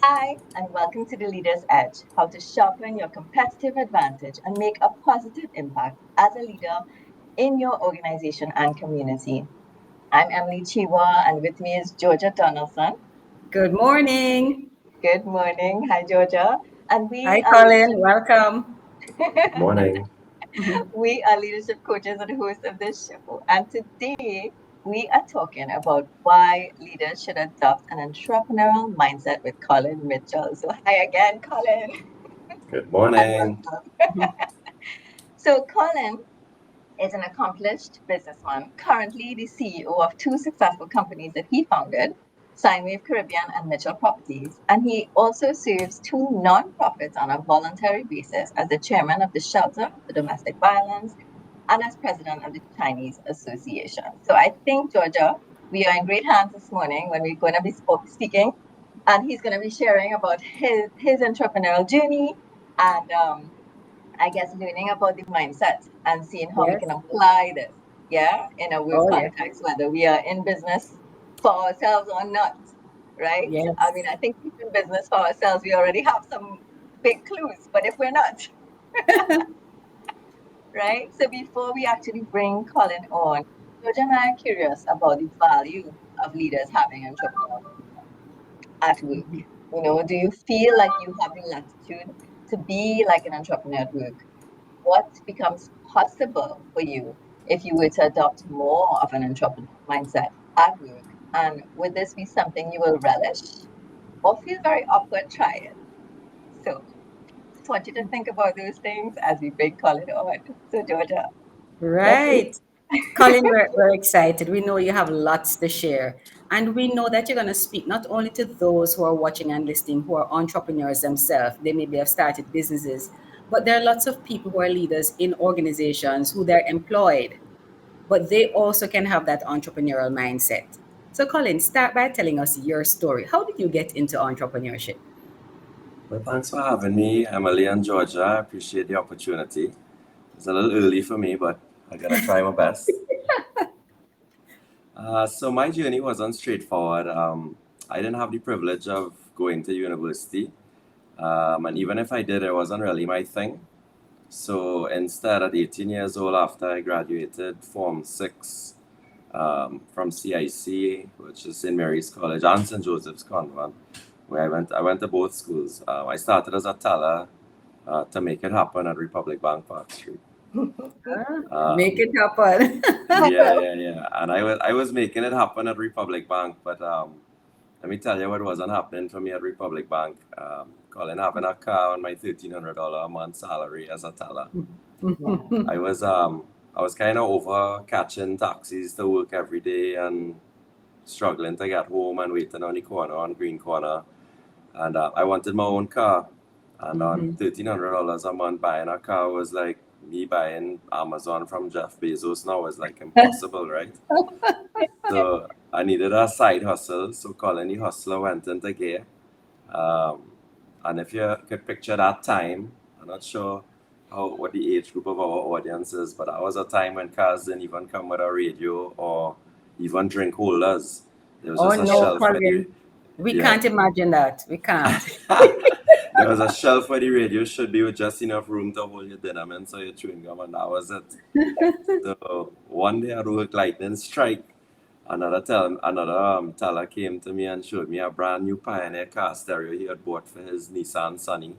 Hi, and welcome to the Leader's Edge, how to sharpen your competitive advantage and make a positive impact as a leader in your organization and community. I'm Emily Chiwa, and with me is Georgia Donaldson. Good morning. Good morning. Hi, Georgia. And Hi, Colin. Welcome. Morning. we are leadership coaches and hosts of this show. And today we are talking about why leaders should adopt an entrepreneurial mindset with Colin Mitchell. So, hi again, Colin, Good and morning. welcome. So, Colin is an accomplished businessman, currently the CEO of two successful companies that he founded, Sinewave Caribbean and Mitchell Properties. And he also serves two nonprofits on a voluntary basis as the chairman of the Shelter for Domestic Violence and as president of the Chinese Association. So I think, Georgia, we are in great hands this morning when we're going to be speaking, and he's going to be sharing about his entrepreneurial journey and I guess learning about the mindset and seeing how we Yes. can apply this, yeah, in a work Oh, yeah. context, whether we are in business for ourselves or not, right? I mean, Yes. I think if in business for ourselves, we already have some big clues, but if we're not, right? So before we actually bring Colin on, George and I are curious about the value of leaders having entrepreneurial at work. Mhm. Do you feel like you have the latitude to be like an entrepreneur at work? What becomes possible for you if you were to adopt more of an entrepreneur mindset at work? And would this be something you will relish or feel very awkward trying? So just want you to think about those things as we bring Colin on. So Georgia, let's see. Right. Colin, we're excited. We know you have lots to share. And we know that you're going to speak not only to those who are watching and listening who are entrepreneurs themselves, they maybe have started businesses, but there are lots of people who are leaders in organizations who they're employed, but they also can have that entrepreneurial mindset. So, Colin, start by telling us your story. How did you get into entrepreneurship? Well, thanks for having me, Emily and Georgia. I appreciate the opportunity. It's a little early for me, but I'm gonna try my best. So my journey wasn't straightforward. I didn't have the privilege of going to university, and even if I did, it wasn't really my thing. So instead, at 18 years old, after I graduated Form 6 from CIC, which is St. Mary's College, and St. Joseph's Convent, where I went to both schools. I started as a teller to make it happen at Republic Bank Park Street. Make Um, it happen. yeah. And I was making it happen at Republic Bank, but let me tell you what wasn't happening for me at Republic Bank. Colin having a car on my $1,300 a month salary as a teller. Yeah. I was kind of over catching taxis to work every day and struggling to get home and waiting on the corner on Green Corner. And I wanted my own car. And on Mhm. $1,300 a month, buying a car was like me buying Amazon from Jeff Bezos now is like impossible, right? So I needed a side hustle. So Colin the Hustler went into gear. Um, and if you could picture that time, I'm not sure what the age group of our audience is, but that was a time when cars didn't even come with a radio or even drink holders. There was Oh just a no, shelf with Colin. the We yeah. can't imagine that. We can't. There was a shelf where the radio should be with just enough room to hold your dinner and so your chewing gum, and that was it. So one day at work, lightning strike. Another teller came to me and showed me a brand new Pioneer car stereo he had bought for his Nissan Sunny.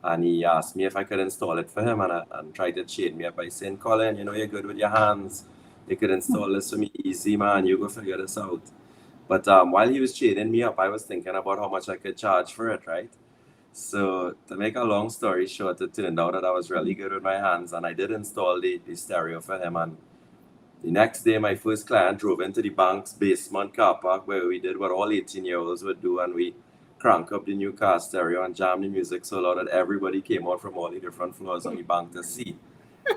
And he asked me if I could install it for him and tried to chain me up by saying, Colin, you're good with your hands. You could install this for me easy, man. You go figure this out. But while he was chaining me up, I was thinking about how much I could charge for it, right? So to make a long story short, it turned out that I was really good with my hands, and I did install the stereo for him. And the next day, my first client drove into the bank's basement car park where we did what all 18-year-olds would do, and we crank up the new car stereo and jam the music so loud that everybody came out from all the different floors on the bank to see.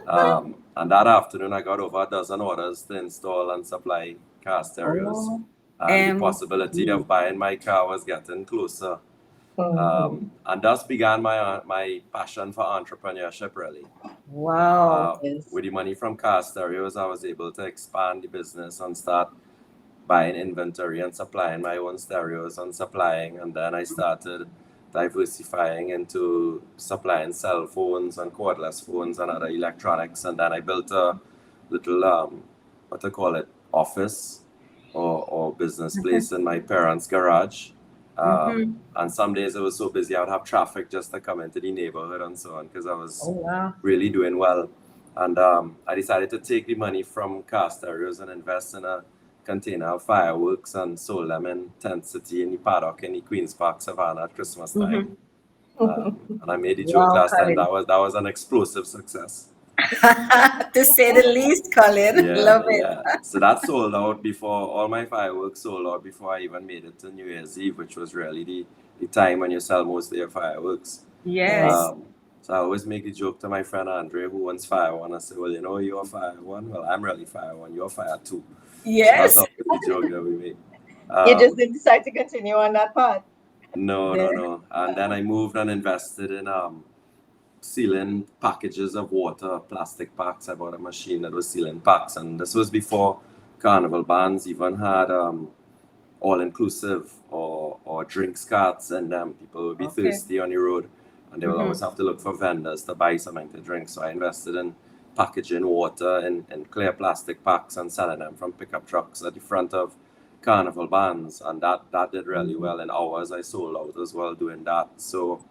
And that afternoon, I got over a dozen orders to install and supply car stereos, Oh, and the possibility of buying my car was getting closer. Mhm. And thus began my passion for entrepreneurship, really. wow. With the money from car stereos, I was able to expand the business and start buying inventory and supplying my own stereos and supplying, and then I started diversifying into supplying cell phones and cordless phones and other electronics, and then I built a little what to call it, office or business place in my parents' garage. And some days it was so busy I would have traffic just to come into the neighborhood and so on, because I was Oh, wow. really doing well. And I decided to take the money from car stereos and invest in a container of fireworks and sold them in Tent City in the paddock in the Queen's Park Savannah at Christmas time. And I made the joke Wow, last time Colin. that was an explosive success. To say the least, Colin. Love it. Yeah. So that sold out before all my fireworks sold out before I even made it to New Year's Eve, which was really the time when you sell most of your fireworks. Yes. So I always make a joke to my friend Andre, who owns Fire One. I say, well, you know, you're Fire One. Well, I'm really Fire One. You're Fire Two. Yes. So that's always the joke that we make. You just didn't decide to continue on that path. No. And then I moved and invested in sealing packages of water, plastic packs. I bought a machine that was sealing packs, and this was before carnival bands even had all-inclusive or drinks carts, and people would be thirsty on the road, and they will always have to look for vendors to buy something to drink. So I invested in packaging water in clear plastic packs and selling them from pickup trucks at the front of carnival bands, and that did really well. In hours I sold out as well doing that. So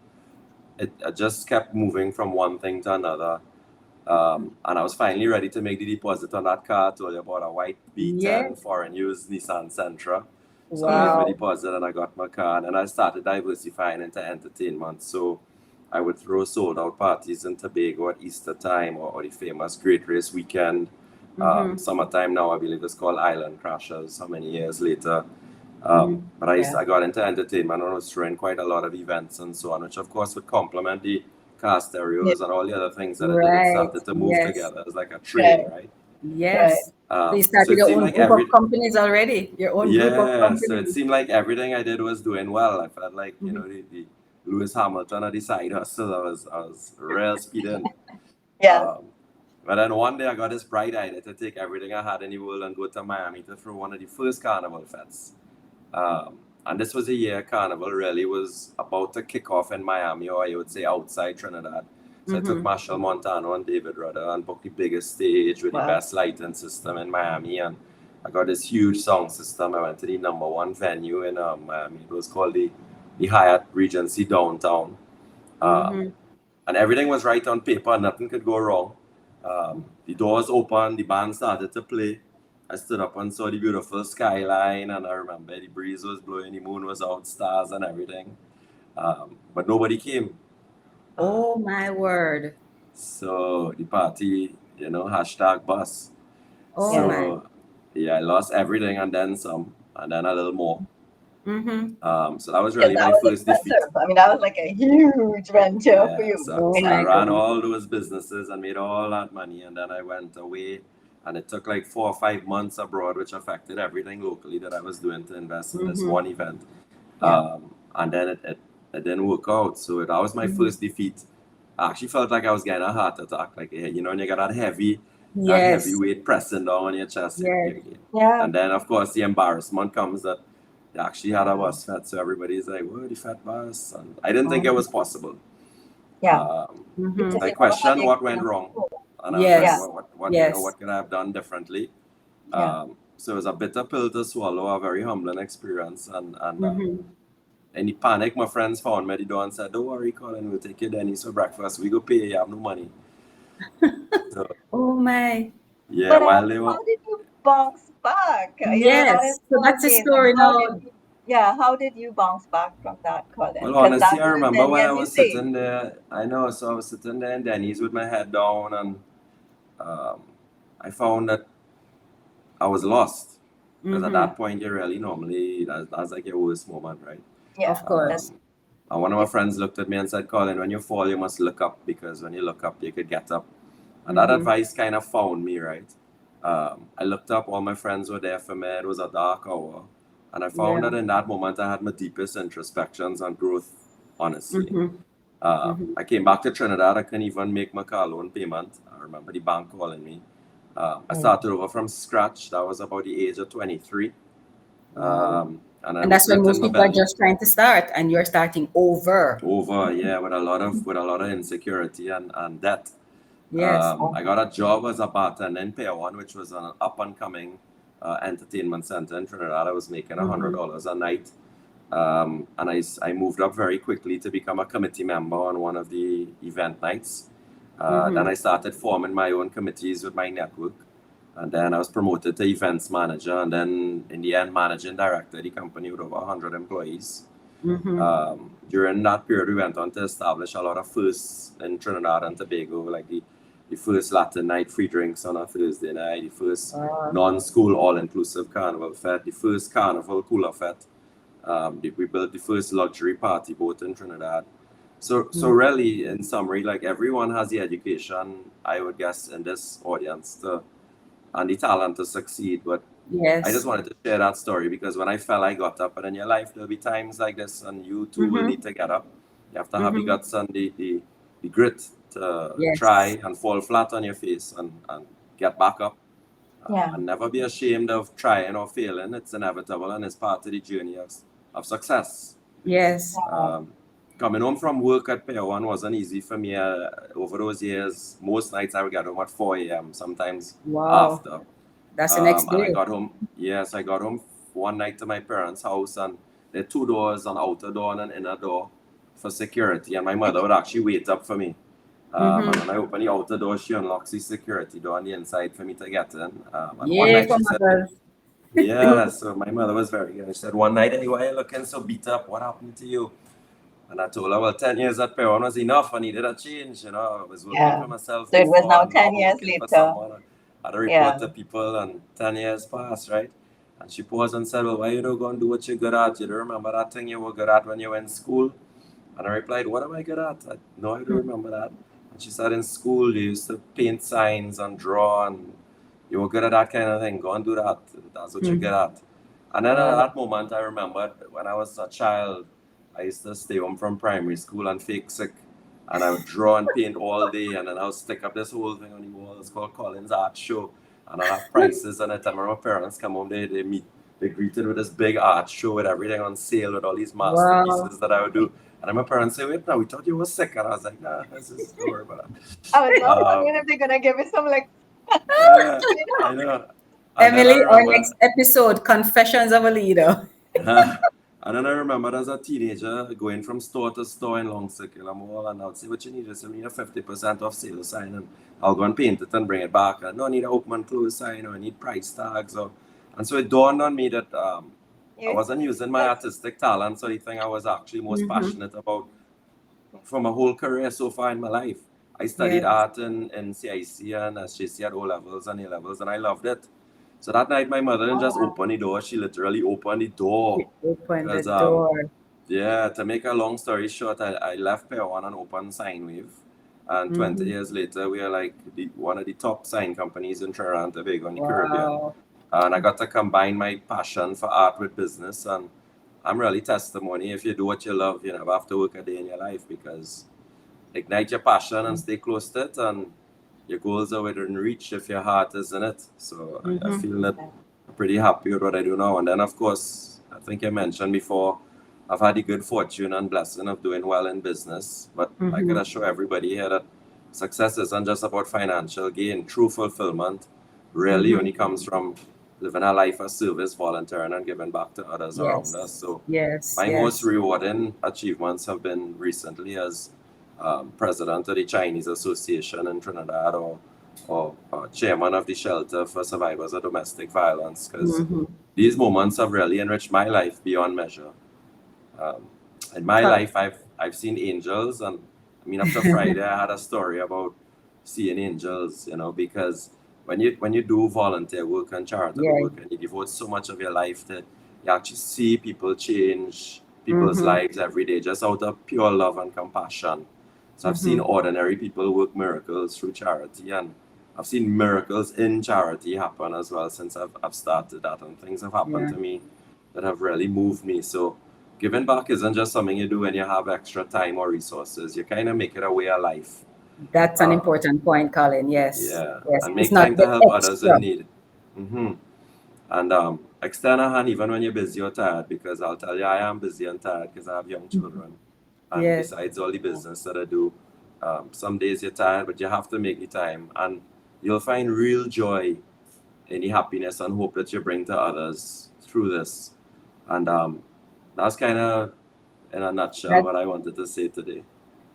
I just kept moving from one thing to another. And I was finally ready to make the deposit on that car. I told you about a white B10 foreign used Nissan Sentra. So I made my deposit and I got my car, and then I started diversifying into entertainment. So I would throw sold out parties in Tobago at Easter time or the famous Great Race weekend. Summertime now, I believe it's called Island Crashers, how many years later. But I got into entertainment and I was throwing quite a lot of events and so on, which of course would complement the car stereos and all the other things that I did. It started to move together. It's like a train, right? Yes. So you So started it your seemed own like group of companies already. Your own group of companies. so it seemed like everything I did was doing well. I felt like, you know, the Lewis Hamilton of the side hustle. I was real speeding. But then one day I got this bright idea to take everything I had in the world and go to Miami to throw one of the first carnival fests. And this was a year Carnival really was about to kick off in Miami, or I would say outside Trinidad. So I took Marshall Montano and David Rudder and booked the biggest stage with the best lighting system in Miami. And I got this huge sound system. I went to the #1 venue in Miami. It was called the Hyatt Regency Downtown. And everything was right on paper. Nothing could go wrong. The doors opened. The band started to play. I stood up and saw the beautiful skyline, and I remember the breeze was blowing, the moon was out, stars and everything. But nobody came. Oh my word. So the party, you know, #bus. Oh so my. yeah, I lost everything and then some, and then a little more. So that was really my first defeat. I mean, that was like a huge venture for you. So I ran all those businesses and made all that money, and then I went away. And it took like 4 or 5 months abroad, which affected everything locally that I was doing to invest in this one event. And then it didn't work out. So that was my first defeat. I actually felt like I was getting a heart attack. Like, you know, when you got that heavy weight pressing down on your chest. And then, of course, the embarrassment comes that they actually had a bus fet. So everybody's like, whoa, the fat bus. And I didn't think it was possible. I questioned what went wrong. And I was like, you know, what could I have done differently? So it was a bitter pill to swallow, a very humbling experience. And in the panic, my friends found me at the door and said, don't worry, Colin, we'll take you Denny's for breakfast. We go pay, you have no money. So, oh my. Yeah, but while they were... how did you bounce back? Yes, so that's the story now. How did you bounce back from that, Colin? Well, honestly, I remember when I was sitting there, I was sitting there in Denny's with my head down, and I found that I was lost. Because at that point, you really normally, that's like your worst moment, right? Yeah, of course. And one of my friends looked at me and said, Colin, when you fall, you must look up, because when you look up, you could get up. And that advice kind of found me, right? I looked up, all my friends were there for me. It was a dark hour. And I found that in that moment, I had my deepest introspections and growth, honestly. I came back to Trinidad. I couldn't even make my car loan payment. I remember the bank calling me. I started over from scratch. That was about the age of 23. And I And that's when regret in most my people are belly. just trying to start, and you're starting over. Over, yeah, with a lot of insecurity and debt. Yes. I got a job as a bartender in Pier One, which was an up and coming entertainment center in Trinidad. I was making Mm-hmm. $100 a night. And I moved up very quickly to become a committee member on one of the event nights. Then Mm-hmm. I started forming my own committees with my network. And then I was promoted to events manager, and then in the end, managing director of the company with over 100 employees. Mm-hmm. During that period, we went on to establish a lot of firsts in Trinidad and Tobago, like the first Latin night free drinks on a Thursday night, the first non-school all-inclusive carnival fete, the first carnival cooler fete. We built the first luxury party boat in Trinidad. So really, in summary, like everyone has the education, I would guess, in this audience and the talent to succeed. But I just Yes. wanted to share that story because when I fell, I got up. And in your life, there'll be times like this, and you too will Mm-hmm. need to get up. You have to have the Mm-hmm. guts and the grit to Yes. try and fall flat on your face and get back up. Yeah. And never be ashamed of trying or failing. It's inevitable and it's part of the journey of success. Yes. Um, Coming home from work at Pier 1 wasn't easy for me over those years. Most nights I would get home at 4 a.m., sometimes Wow. after. That's the next And I day. got home, yes, I got home one night to my parents' house, and there are two doors, an outer door and an inner door for security. And my mother would actually wait up for me. And Mm-hmm. when I open the outer door, she unlocks the security door on the inside for me to get in. And one Yay night for she said, mothers. yeah, so my mother was very good. She said, one night, hey, why are you looking so beat up? What happened to you? And I told her, well, 10 years at Peron was enough. I needed a change. You know, I was working Yeah. for myself So it was before now and now 10 I'm years working for later. someone. I had to Yeah. report to people and 10 years passed, right? And she paused and said, well, why you don't go and do what you're good at? You don't remember that thing you were good at when you were in school? And I replied, what am I good at? No, I don't remember that. And she said, in school, you used to paint signs and draw, and you were good at that kind of thing. Go and do that. That's what you're good at. And then at Wow. that moment, I remembered when I was a child, I used to stay home from primary school and fake sick. And I would draw and paint all day, and then I would stick up this whole thing on the wall. It's called Colin's Art Show. And I'll have prices on it. And when my parents come home, they greeted with this big art show with everything on sale with all these Wow. masterpieces that I would do. And then my parents say, wait, now we thought you were sick. And I was like, nah, this is, don't worry about I was it. now wondering if they're gonna give me some like, Yeah, you know. I know. And then I Emily, our remember next episode, Confessions of a Leader. and then I remember as a teenager going from store to store in Long Circular Mall, and I would say, what you need is you need a 50% off sale sign, and I'll go and paint it and bring it back. I don't need an open and close sign, or I need price tags. And so it dawned on me that I You, wasn't using my artistic talents or the thing I was actually most Mm-hmm. passionate about for my whole career so far in my life. I studied Yes. art in CIC and SJC at O levels and A levels, and I loved it. So that night, my mother didn't just open the door; she literally opened the door. You open the Because door. yeah, to make a long story short, I left Pair One and opened Sinewave, and 20 Mm-hmm. years later, we are like one of the top sign companies in Trinidad and Tobago and the Caribbean. Wow. And I got to combine my passion for art with business, and I'm really testimony. If you do what you love, you never have to work a day in your life because ignite your passion and stay close to it, and your goals are within reach if your heart is in it. So I Mm-hmm. feel that I'm pretty happy with what I do now. And then, of course, I think I mentioned before, I've had the good fortune and blessing of doing well in business. But I could Mm-hmm. assure everybody here that success isn't just about financial gain. True fulfillment really Mm-hmm. only comes from living a life of service, volunteering, and giving back to others around us. Yes. So Yes. my most Yes. rewarding achievements have been recently as president of the Chinese Association in Trinidad, or chairman of the Shelter for Survivors of Domestic Violence, because Mm-hmm. these moments have really enriched my life beyond measure. Um, in my So, life, I've seen angels, and I mean, after Friday, I had a story about seeing angels. You know, because when you do volunteer work and charitable yeah. work, and you devote so much of your life that you actually see people change people's Mm-hmm. lives every day, just out of pure love and compassion. So I've seen Mm-hmm. ordinary people work miracles through charity, and I've seen miracles in charity happen as well since I've started that, and things have happened Yeah. to me that have really moved me. So giving back isn't just something you do when you have extra time or resources. You kind of make it a way of life. That's an Uh, important point, Colin. Yes. yeah, Yes. and It's make not time to the help others extra. in need. Hmm And extend a hand even when you're busy or tired, because I'll tell you, I am busy and tired because I have young children. And Yes. besides all the business that I do, some days you're tired, but you have to make the time. And you'll find real joy in the happiness and hope that you bring to others through this. And that's kind of, in a nutshell, That, what I wanted to say today. Yes,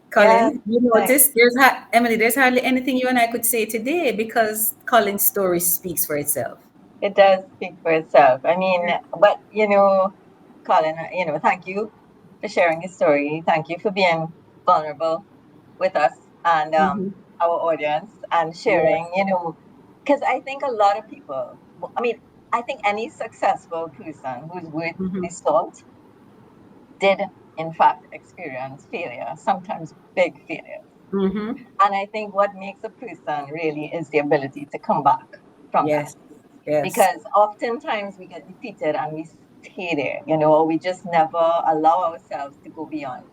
Colin, you thanks. notice Emily, there's hardly anything you and I could say today because Colin's story speaks for itself. It does speak for itself. I mean, but Colin, thank you for sharing your story. Thank you for being vulnerable with us and Mm-hmm. our audience and Yes. sharing, because I think a lot of people, I mean, I think any successful person who's worth Mm-hmm. the salt did, in fact, experience failure, sometimes big failures. Mm-hmm. And I think what makes a person really is the ability to come back from that. Yes. Yes. Because oftentimes we get defeated and we stay there, or we just never allow ourselves to go beyond.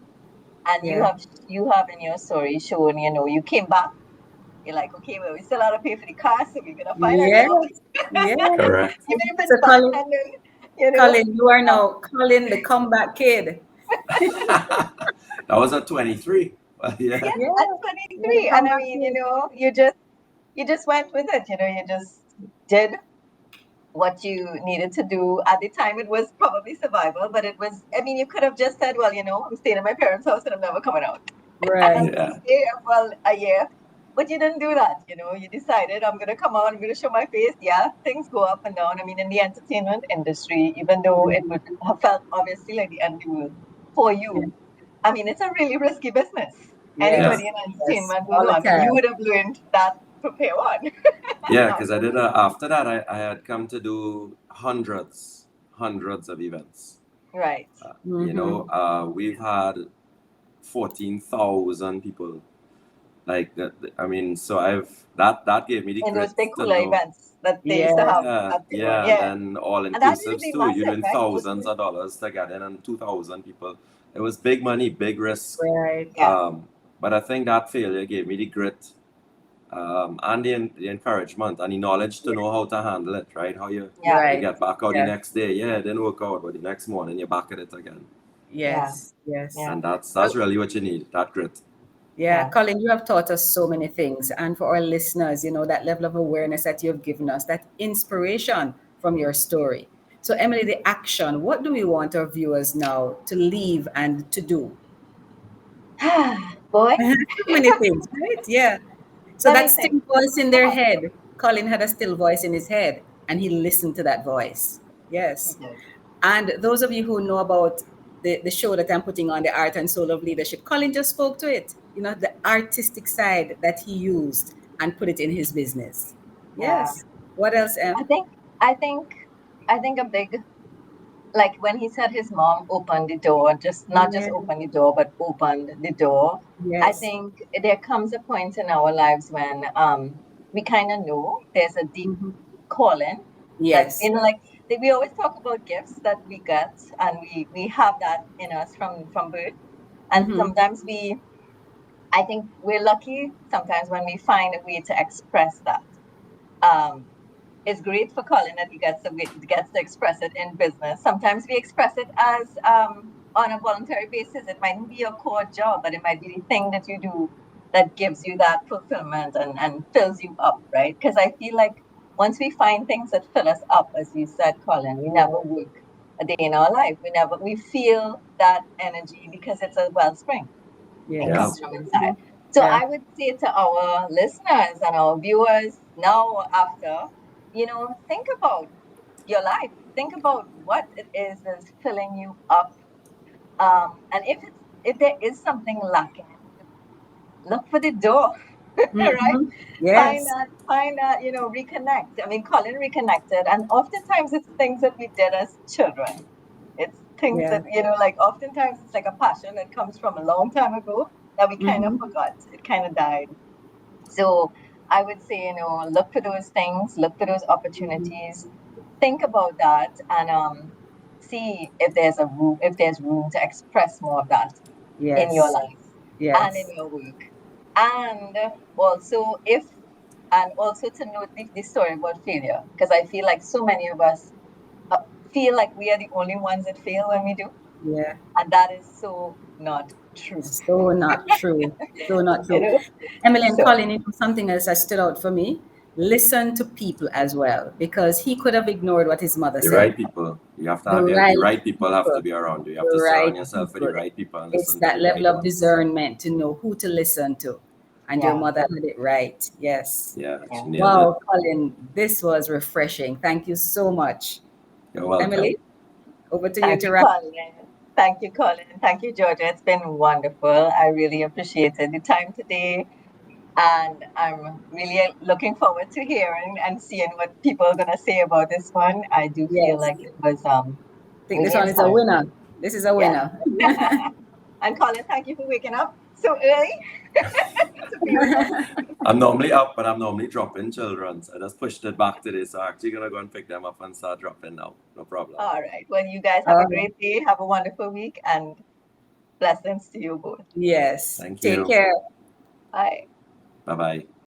And you Yeah. have you have in your story shown, you came back. You're like, okay, well, we still have to pay for the car, so we're gonna find a Yes. job, Yes. Correct. even if So it's Colin, bartending, you know. Colin, you are Um, now Colin, the comeback kid. That was at 23. Well, yeah. yeah, Yeah. at You're the 23, and I comeback mean, kid. you just went with it. You just did what you needed to do. At the time, it was probably survival, but it was. I mean, you could have just said, well, I'm staying in my parents' house and I'm never coming out. And I'm Right. going to Yeah. stay here for a year. But you didn't do that. You decided, I'm going to come out, I'm going to show my face. Yeah, things go up and down. I mean, in the entertainment industry, even though it would have felt obviously like the end of the world for Yeah. you, I mean, it's a really risky business. Yeah. Yes. Anybody in Yes. entertainment will All know. the I mean, you time. would have learned that from pair one. Yeah, No. because I did after that, I had come to do hundreds of events. Right. Mm-hmm. We've had 14,000 people. Like that, I mean, so that gave me the In those grit big to cooler know. events that they used to Yes. have Yeah, at Pair One. yeah, and Yeah. then all And that used to inclusives be too. You're massive, doing right? thousands of dollars to get in, and 2,000 people. It was big money, big risk. Right. Yeah. But I think that failure gave me the grit, and the encouragement and the knowledge to know how to handle it. Right, how Yeah. you Right. get back out the Yes. next day. Yeah, it didn't work out, but the next morning you're back at it again. Yeah. Yes. Yes. Yeah. And that's Well, really what you need. That grit. Yeah, yeah. Colin, you have taught us so many things. And for our listeners, that level of awareness that you have given us, that inspiration from your story. So, Emily, the action, what do we want our viewers now to leave and to do? Boy, So many things, right? Yeah. So let that me think. still voice in their Oh, head. Colin had a still voice in his head and he listened to that voice. he Yes. did. And those of you who know about the show that I'm putting on, the Art and Soul of Leadership, Colin just spoke to it. The artistic side that he used and put it in his business. Yeah. Yes. What else, I Em? think I think I think a big, like when he said his mom opened the door, just not just Yeah. opened the door, but opened the door. I Yes. think there comes a point in our lives when we kind of know there's a deep Mhm. calling that, Yes. like we always talk about gifts that we get, and we have that in us from birth. And Hmm. sometimes I think we're lucky sometimes when we find a way to express that. Um, it's great for Colin that he gets to express it in business. Sometimes we express it as on a voluntary basis. It mightn't be your core job, but it might be the thing that you do that gives you that fulfillment and fills you up, right? Because I feel like once we find things that fill us up, as you said, Colin, we never work a day in our life. We feel that energy because it's a wellspring. It Yeah. comes Yes. from inside. Mhm. So Yeah. I would say to our listeners and our viewers now, after, think about your life. Think about what it is that's filling you up. And if there is something lacking, look for the door, right? Hmm. Find Yes. that, reconnect. I mean, Colin reconnected, and oftentimes it's things that we did as children. It's things Yeah. that, like oftentimes it's like a passion that comes from a long time ago that we kind of Hmm. forgot. It kind of died. So I would say, look for those things, look for those opportunities, think about that, and see if there's room to express more of that in your Yes. life and in Yes. your work. And also, if and also to note the story about failure, because I feel like so many of us feel like we are the only ones that fail when we do, Yeah. and that is so not true. So not true. So not You true. know, Emily and so Colin, something else that stood out for me. Listen to people as well, because he could have ignored what his mother The said. right people. You have to The have the right right people have to people. be around you. You have The to surround right yourself with the people. right people and It's listen to that the level right of ones. discernment to know who to listen to. And your yeah, mother had it right. Yes. Yeah, yeah. she nailed it. Wow, Colin, this was refreshing. Thank you so much. You're welcome. Emily, over to you Thank to you, wrap. Colin. Thank you, Colin. Thank you, Georgia. It's been wonderful. I really appreciated the time today. And I'm really looking forward to hearing and seeing what people are going to say about this one. I do feel Yes. like it was I think this really one is a inspiring. winner. This is a Yes. winner. And Colin, thank you for waking up so early to be with us. I'm normally up, but I'm normally dropping children. So I just pushed it back today. So I'm actually gonna go and pick them up and start dropping now. No problem. All right. Well, you guys have a Um, great day. Have a wonderful week and blessings to you both. yes. Thank Take you. care. Bye. Bye bye.